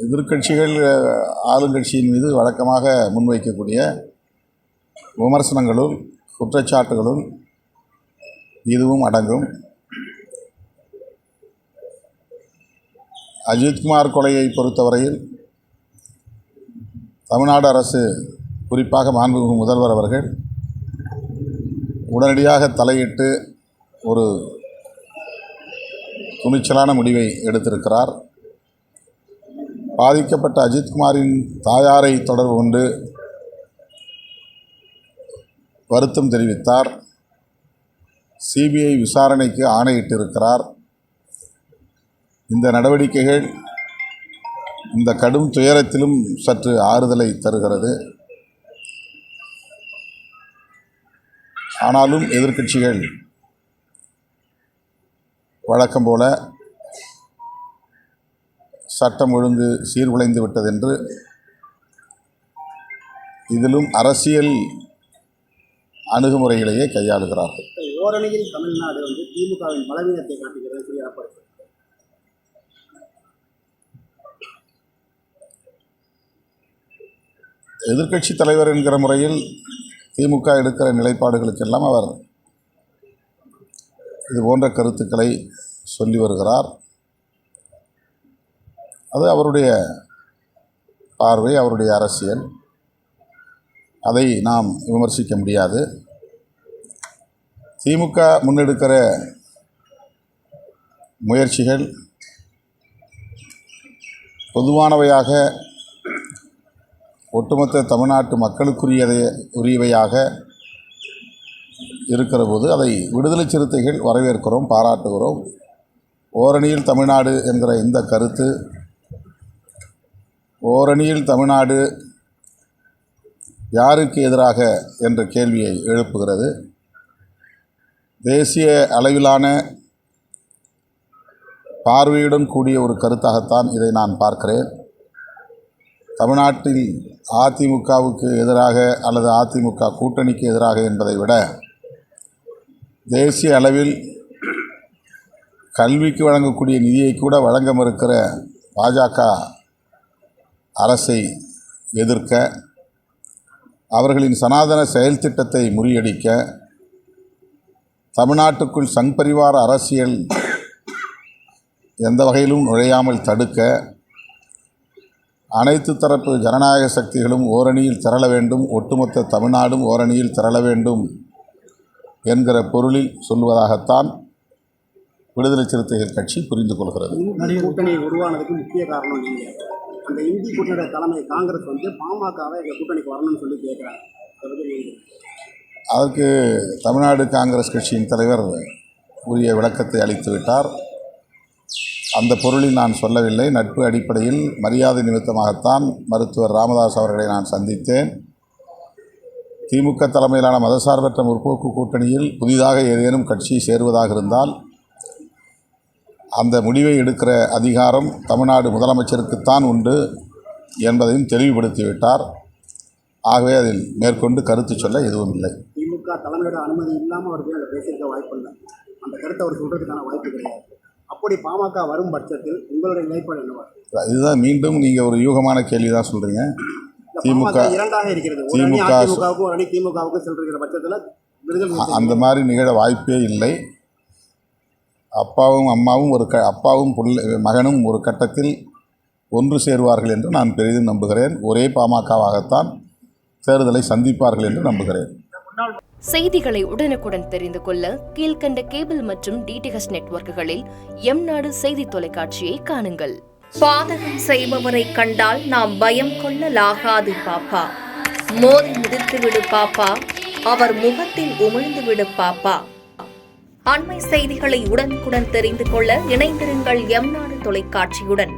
எதிர்க்கட்சிகள் ஆளுங்கட்சியின் மீது வழக்கமாக முன்வைக்கக்கூடிய விமர்சனங்களும் குற்றச்சாட்டுகளும் இதுவும் அடங்கும். அஜித்குமார் கொலையை பொறுத்தவரையில் தமிழ்நாடு அரசு, குறிப்பாக மாண்புமிகு முதல்வர் அவர்கள் உடனடியாக தலையிட்டு ஒரு துணிச்சலான முடிவை எடுத்திருக்கிறார். பாதிக்கப்பட்ட அஜித்குமாரின் தாயாரை தொடர்பு கொண்டு வருத்தம் தெரிவித்தார். சிபிஐ விசாரணைக்கு ஆணையிட்டிருக்கிறார். இந்த நடவடிக்கைகள் இந்த கடும் துயரத்திலும் சற்று ஆறுதலை தருகிறது. ஆனாலும் எதிர்க்கட்சிகள் வழக்கம் போல சட்டம் ஒழுங்கு சீர்குலைந்து விட்டதென்று இதிலும் அரசியல் அணுகுமுறைகளையே கையாளுகிறார்கள். ஓரணியில் தமிழ்நாடு திமுகவின் பலவீனத்தை காட்டுகிறது. எதிர்க்கட்சி தலைவர் என்கிற முறையில் திமுக எடுக்கிற நிலைப்பாடுகளுக்கெல்லாம் அவர் இது போன்ற கருத்துக்களை சொல்லி வருகிறார். அது அவருடைய பார்வை, அவருடைய அரசியல். அதை நாம் விமர்சிக்க முடியாது. திமுக முன்னெடுக்கிற முயற்சிகள் பொதுவானவையாக, ஒட்டுமொத்த தமிழ்நாட்டு மக்களுக்குரியவையாக இருக்கிற போது அதை விடுதலை சிறுத்தைகள் வரவேற்கிறோம், பாராட்டுகிறோம். ஓரணியில் தமிழ்நாடு என்கிற இந்த கருத்து, ஓரணியில் தமிழ்நாடு யாருக்கு எதிராக என்ற கேள்வியை எழுப்புகிறது. தேசிய அளவிலான பார்வையுடன் கூடிய ஒரு கருத்தாகத்தான் இதை நான் பார்க்கிறேன். தமிழ்நாட்டில் அதிமுகவுக்கு எதிராக அல்லது அதிமுக கூட்டணிக்கு எதிராக என்பதை விட தேசிய அளவில் கல்விக்கு வழங்கக்கூடிய நிதியை கூட வழங்க மறுக்கிற பாஜக அரசை எதிர்க்க, அவர்களின் சனாதன செயல் திட்டத்தை முறியடிக்க, தமிழ்நாட்டுக்குள் சங் பரிவார அரசியல் எந்த வகையிலும் நுழையாமல் தடுக்க, அனைத்து தரப்பு ஜனநாயக சக்திகளும் ஓரணியில் திரள வேண்டும், ஒட்டுமொத்த தமிழ்நாடும் ஓரணியில் திரள வேண்டும் என்கிற பொருளில் சொல்வதாகத்தான் விடுதலை சிறுத்தைகள் கட்சி புரிந்து கொள்கிறது. கூட்டணி உருவானதுக்கு முக்கிய காரணம் நீங்கள். அந்த இந்தி கூட்டணியோட தலைமை காங்கிரஸ் பாமகவை எங்கள் கூட்டணிக்கு வரணும்னு சொல்லி கேட்குறாங்க. அதற்கு தமிழ்நாடு காங்கிரஸ் கட்சியின் தலைவர் உரிய விளக்கத்தை அளித்து விட்டார். அந்த பொருளில் நான் சொல்லவில்லை. நட்பு அடிப்படையில் மரியாதை நிமித்தமாகத்தான் மருத்துவர் ராமதாஸ் அவர்களை நான் சந்தித்தேன். திமுக தலைமையிலான மதசார்பற்ற முற்போக்கு கூட்டணியில் புதிதாக ஏதேனும் கட்சி சேருவதாக இருந்தால் அந்த முடிவை எடுக்கிற அதிகாரம் தமிழ்நாடு முதலமைச்சருக்குத்தான் உண்டு என்பதையும் தெளிவுபடுத்திவிட்டார். ஆகவே அதில் மேற்கொண்டு கருத்து சொல்ல எதுவும் இல்லை. திமுக தலைமையோட அனுமதி இல்லாமல் அவருக்கு அதை பேசியிருக்க வாய்ப்பு இல்லை. அந்த கருத்தை அவர் சொல்கிறதுக்கான வாய்ப்பு கிடையாது. அப்படி பாமக வரும் பட்சத்தில் உங்களுடைய நிலைப்பாடு என்னவா? இதுதான் மீண்டும் நீங்கள் ஒரு யூகமான கேள்வி தான் சொல்கிறீங்க. திமுக இரண்டாக இருக்கிறது. திமுகவுக்கு செல்கிற பட்சத்தில் அந்த மாதிரி நிகழ வாய்ப்பே இல்லை. அப்பாவும் அம்மாவும் அப்பாவும் மகனும் ஒரு கட்டத்தில் ஒன்று சேருவார்கள் என்று நான் பெரிதும் நம்புகிறேன். ஒரே பாமகவாகத்தான் தேர்தலை சந்திப்பார்கள் என்று நம்புகிறேன். செய்திகளை உடனுக்குடன் தெரிந்து கொள்ள கீழ்கண்ட கேபிள் மற்றும் டிடிஎச் நெட்வொர்க்குகளில் எம்நாடு செய்தி தொலைக்காட்சியை காணுங்கள். பாதகம் செய்பவரை கண்டால் நாம் பயம் கொள்ளலாகாது பாப்பா. மோதி மிதித்து விடு பாப்பா, அவர் முகத்தில் உமிழ்ந்து விடு பாப்பா. அண்மை செய்திகளை உடனுக்குடன் தெரிந்து கொள்ள இணைந்திருங்கள் எம்நாடு தொலைக்காட்சியுடன்.